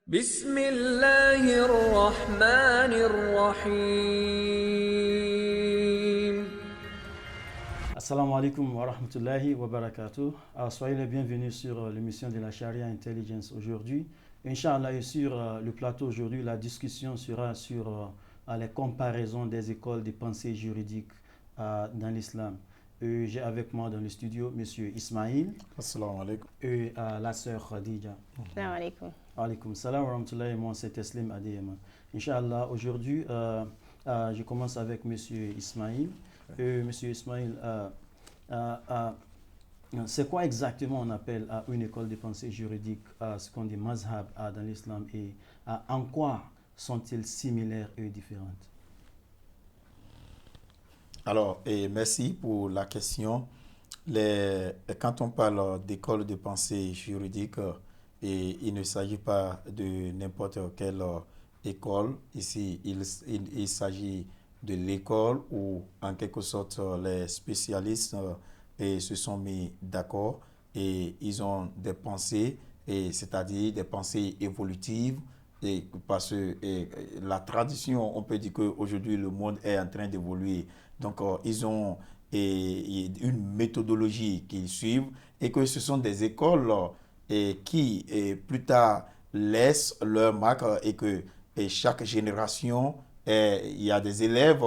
بسم الله الرحمن الرحيم. Assalamu alaikum wa rahmatullahi wa barakatuh. Soyez les bienvenus sur l'émission de la Sharia Intelligence aujourd'hui. Inch'Allah, et sur le plateau aujourd'hui, la discussion sera sur les comparaisons des écoles de pensée juridique dans l'islam. J'ai avec moi dans le studio M. Ismail. Assalamu alaikum. Et la sœur Khadija. Assalamu alaikum. Alaikum salam wa rahmatullahi, et moi c'est Teslim Adeyema. Inch'Allah, aujourd'hui, je commence avec M. Ismail. M. Ismail, c'est quoi exactement on appelle une école de pensée juridique, ce qu'on dit mazhab dans l'islam, et en quoi sont-ils similaires et différentes? Alors, merci pour la question. Quand on parle d'école de pensée juridique, il ne s'agit pas de n'importe quelle école. Ici, il s'agit de l'école où, en quelque sorte, les spécialistes se sont mis d'accord et ils ont des pensées, c'est-à-dire des pensées évolutives. Parce que la tradition, on peut dire qu'aujourd'hui, le monde est en train d'évoluer. Donc, ils ont une méthodologie qu'ils suivent et que ce sont des écoles qui, plus tard, laissent leur marque et que chaque génération, il y a des élèves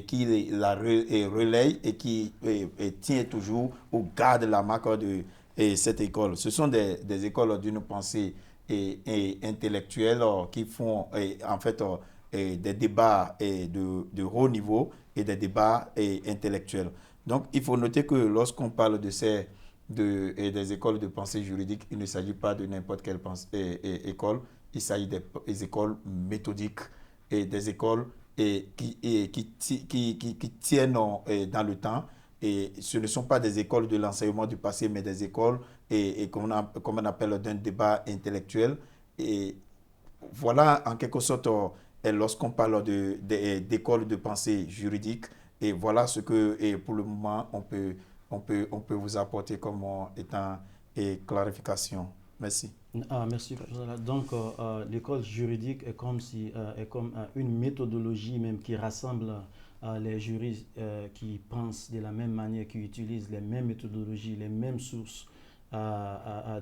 qui la relayent et qui tiennent toujours ou gardent la marque de cette école. Ce sont des écoles d'une pensée intellectuelle qui font en fait des débats de haut niveau et des débats intellectuels. Donc, il faut noter que lorsqu'on parle des écoles de pensée juridique, il ne s'agit pas de n'importe quelle école, il s'agit des écoles méthodiques et des écoles qui tiennent dans le temps. Et ce ne sont pas des écoles de l'enseignement du passé, mais des écoles comme on appelle d'un débat intellectuel. Et voilà, en quelque sorte, lorsqu'on parle d'écoles de pensée juridique, et voilà ce que, pour le moment, on peut vous apporter comme étant clarification. Merci. Merci. Donc, l'école juridique est comme une méthodologie même qui rassemble les juristes qui pensent de la même manière, qui utilisent les mêmes méthodologies, les mêmes sources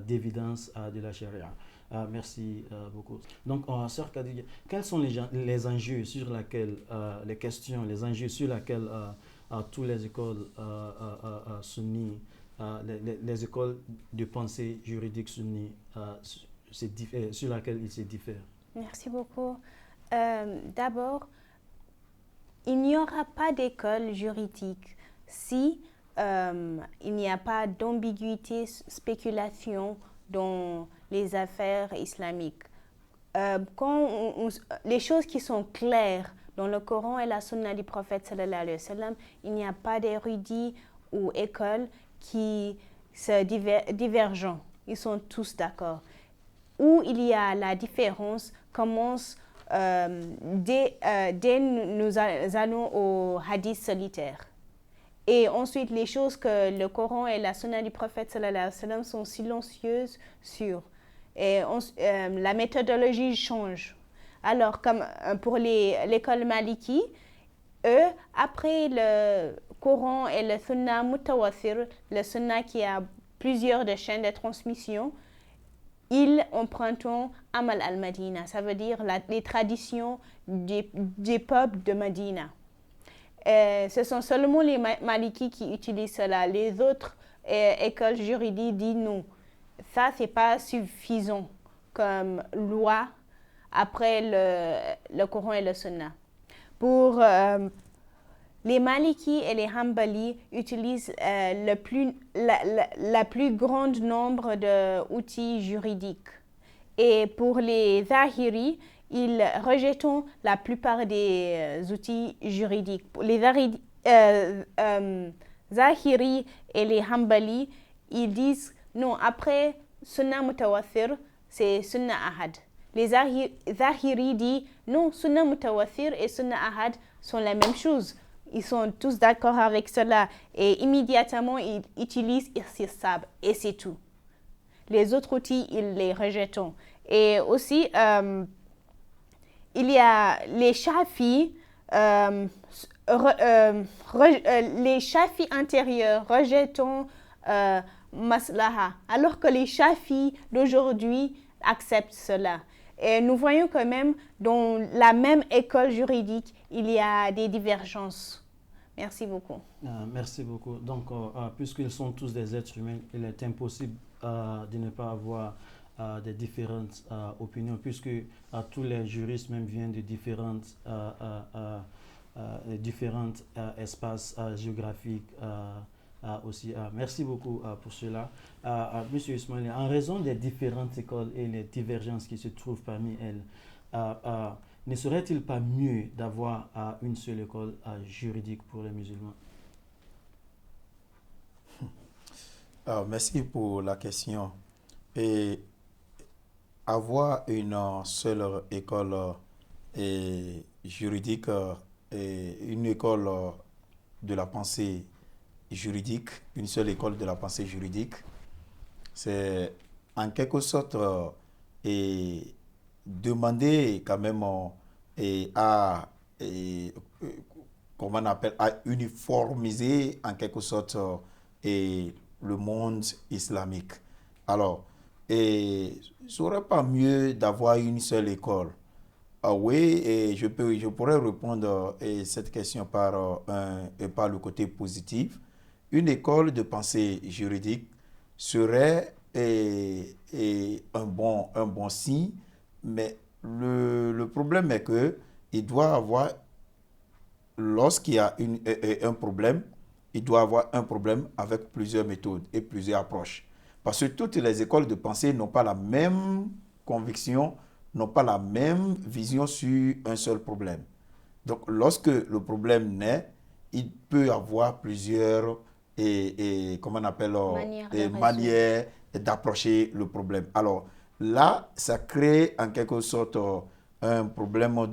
d'évidence de la charia. Merci beaucoup. Donc, Sœur Khadija, quels sont les enjeux sur lesquels, les enjeux sur lesquels toutes les écoles sunnies, les écoles de pensée juridique sunnies, sur lesquelles ils se diffèrent? Merci beaucoup. D'abord, il n'y aura pas d'école juridique si il n'y a pas d'ambiguïté, spéculation dans les affaires islamiques. Quand les choses qui sont claires dans le Coran et la Sunna du prophète sallallahu alayhi wa sallam, il n'y a pas d'érudits ou écoles qui se divergent. Ils sont tous d'accord. Où il y a la différence commence dès nous allons au hadith solitaire. Et ensuite, les choses que le Coran et la Sunna du prophète sallallahu alayhi wa sallam sont silencieuses sur. Et la méthodologie change. Alors, comme pour l'école Maliki, eux, après le Coran et le Sunna Mutawatir, le Sunna qui a plusieurs chaînes de transmission, ils empruntent Amal al-Madina, ça veut dire les traditions des peuples de Madina. Ce sont seulement les Maliki qui utilisent cela. Les autres écoles juridiques disent non. Ça, ce n'est pas suffisant comme loi après le Coran et le Sunna. Pour les Maliki et les Hanbali utilisent la plus grande nombre d'outils juridiques. Et pour les Zahiri, ils rejettent la plupart des outils juridiques. Les Zahiri et les Hanbali, ils disent non, après Sunna Mutawatir, c'est Sunna Ahad. Les Zahiri disent non, Sunna Mutawatir et Sunna Ahad sont la même chose. Ils sont tous d'accord avec cela et immédiatement ils utilisent Irsisab et c'est tout. Les autres outils, ils les rejettent. Et aussi, il y a les Shafis, les Shafis intérieurs rejettent maslaha, alors que les Shafis d'aujourd'hui acceptent cela. Et nous voyons quand même dans la même école juridique, il y a des divergences. Merci beaucoup. Merci beaucoup. Donc, puisqu'ils sont tous des êtres humains, il est impossible de ne pas avoir des différentes opinions, puisque tous les juristes même viennent de différents espaces géographiques aussi. Merci beaucoup pour cela. Monsieur Ismail, en raison des différentes écoles et les divergences qui se trouvent parmi elles, ne serait-il pas mieux d'avoir une seule école juridique pour les musulmans? Merci pour la question. Et avoir une seule école juridique, une école de la pensée juridique, une seule école de la pensée juridique, c'est en quelque sorte demander quand même comment on appelle, à uniformiser en quelque sorte le monde islamique. Alors, serait pas mieux d'avoir une seule école? Oui, et je pourrais répondre à cette question par le côté positif. Une école de pensée juridique serait un bon signe, mais le problème est que il doit avoir, lorsqu'il y a un problème, il doit avoir un problème avec plusieurs méthodes et plusieurs approches. Parce que toutes les écoles de pensée n'ont pas la même conviction, n'ont pas la même vision sur un seul problème. Donc, lorsque le problème naît, il peut y avoir plusieurs comment on appelle, manières d'approcher le problème. Alors, là, ça crée en quelque sorte un problème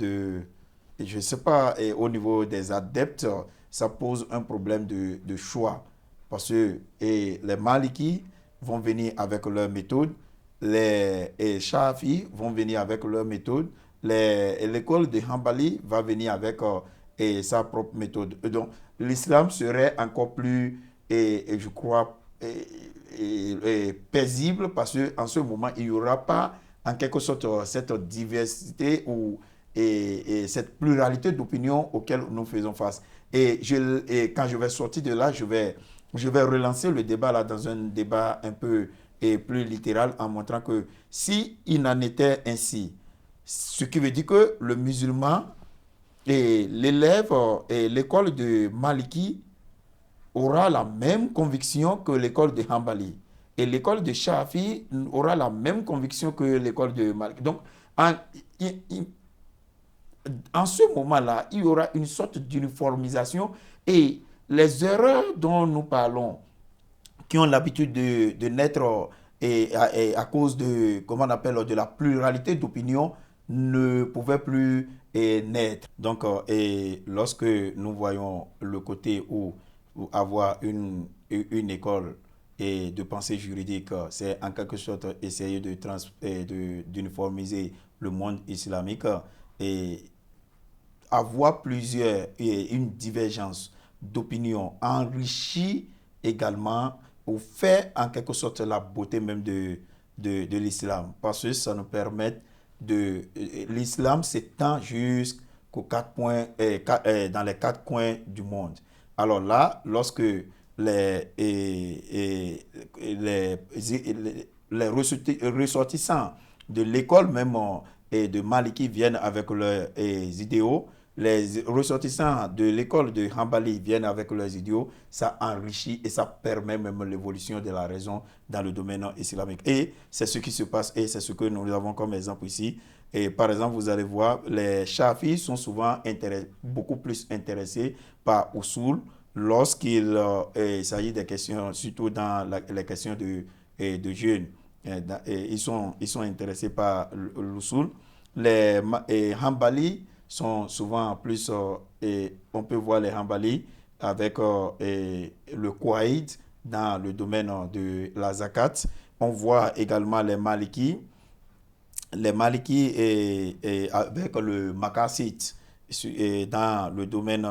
je ne sais pas, au niveau des adeptes, ça pose un problème de choix. Parce que les Malikis vont venir avec leur méthode, les Shafi vont venir avec leur méthode, l'école de Hanbali va venir avec sa propre méthode. Donc, l'islam serait encore plus, je crois, paisible parce qu'en ce moment, il n'y aura pas en quelque sorte cette diversité ou cette pluralité d'opinions auxquelles nous faisons face. Et quand je vais sortir de là, je vais relancer le débat là dans un débat un peu plus littéral en montrant que si il en était ainsi, ce qui veut dire que le musulman et l'élève et l'école de Maliki aura la même conviction que l'école de Hanbali. Et l'école de Shafi aura la même conviction que l'école de Maliki. Donc, en ce moment-là, il y aura une sorte d'uniformisation et les erreurs dont nous parlons, qui ont l'habitude de naître à cause de, comment on appelle, de la pluralité d'opinions, ne pouvaient plus naître. Donc, lorsque nous voyons le côté où avoir une école de pensée juridique, c'est en quelque sorte essayer d'uniformiser le monde islamique et avoir une divergence d'opinion enrichit également ou fait en quelque sorte la beauté même de l'islam. Parce que ça nous permet l'islam s'étend jusqu'aux dans les 4 coins du monde. Alors là, lorsque les ressortissants de l'école même et de Maliki viennent avec leurs idéaux, les ressortissants de l'école de Hanbali viennent avec leurs idéaux, ça enrichit et ça permet même l'évolution de la raison dans le domaine islamique. Et c'est ce qui se passe et c'est ce que nous avons comme exemple ici. Et par exemple, vous allez voir, les Shafis sont souvent beaucoup plus intéressés par Usul lorsqu'il s'agit des questions, surtout dans les questions de jeûne. Ils sont intéressés par l'Usul. Les Hanbali sont souvent plus, on peut voir les Hanbali avec le Qaïd dans le domaine de la Zakat. On voit également les Maliki les Malikis et avec le Makassite dans le domaine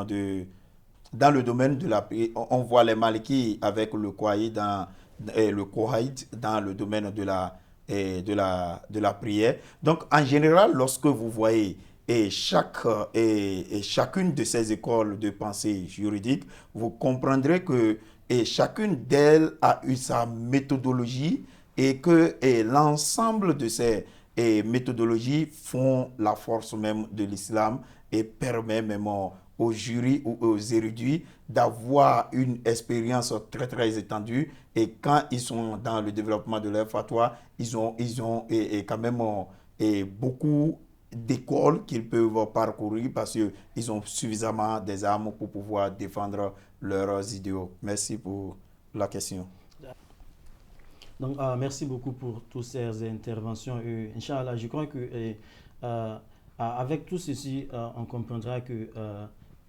de la prière. On voit les Malikis avec le Kouaïd dans le domaine de la prière. Donc, en général, lorsque vous voyez chacune de ces écoles de pensée juridique, vous comprendrez que chacune d'elles a eu sa méthodologie et que l'ensemble de ces méthodologies font la force même de l'islam et permet même aux jurys ou aux érudits d'avoir une expérience très très étendue, et quand ils sont dans le développement de leur fatwa, ils ont quand même beaucoup d'écoles qu'ils peuvent parcourir parce qu'ils ont suffisamment des armes pour pouvoir défendre leurs idéaux. Merci pour la question. Donc, merci beaucoup pour toutes ces interventions. Inch'Allah, je crois que avec tout ceci, on comprendra que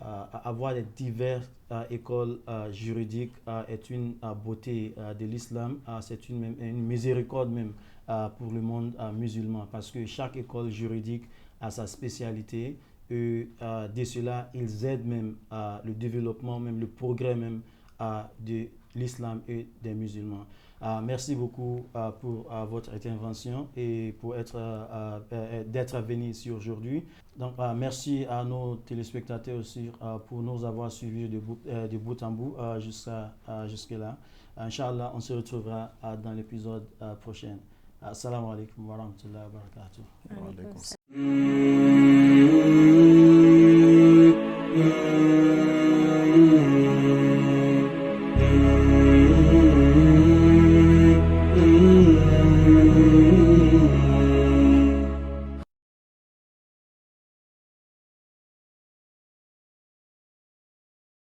avoir des diverses écoles juridiques est une beauté de l'islam, c'est une miséricorde même pour le monde musulman, parce que chaque école juridique a sa spécialité et de cela, ils aident même le développement, même le progrès même de l'islam et des musulmans. Merci beaucoup pour votre intervention et pour d'être venu ici aujourd'hui. Donc, merci à nos téléspectateurs aussi pour nous avoir suivis de bout en bout jusque-là. Inch'Allah, on se retrouvera dans l'épisode prochain. Assalamu alaikum wa rahmatullahi wa barakatuh.